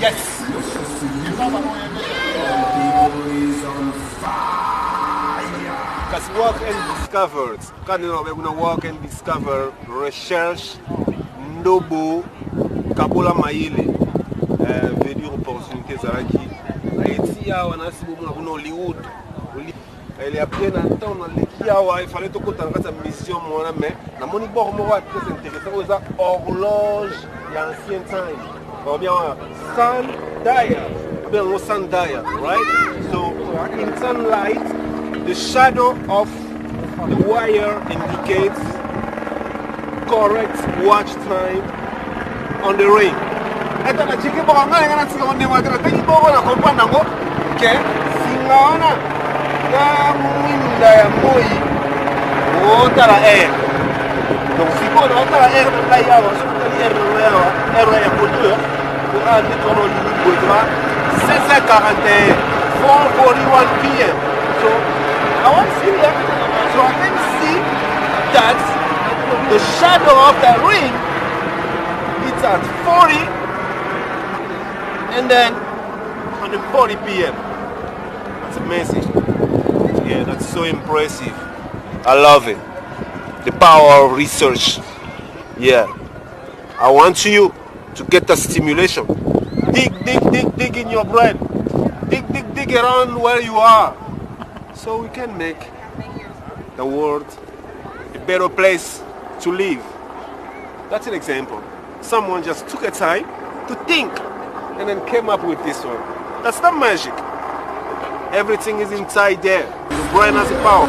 Yes. Because work and discovered. We're going to work and discover recherche Nobo Kabula Maile. Veut dire opportunité Zaraki. Haïti a on a si bon Hollywood. Il y a bien un temps dans il fallait tout côté dans sa mission moi mais la moni bord moi très intéressant ça horloge il y a ancien temps. Ou bien sun dial. Ou bien no sun dial, right? So in sunlight the shadow of the wire indicates correct watch time on the ring. Esta na chiki boka ngana ngana tsika onde wakira tangi boka na kompanda ngo ke singaona na mwinda ya moyi otala air. Donc si on otala air na yawa so tali air na yawa air ya conducteur pour un détournement du bois 16h41 4:41 p.m. So I want to see that. So I can see that the shadow of the ring it's at 40 and then on the 40 p.m. That's amazing. Yeah, that's so impressive. I love it. The power of research. Yeah. I want you to get the stimulation. Dig in your brain. Dig around where you are. So we can make the world a better place to live. That's an example. Someone just took a time to think and then came up with this one. That's not magic. Everything is inside there. The brain has a power.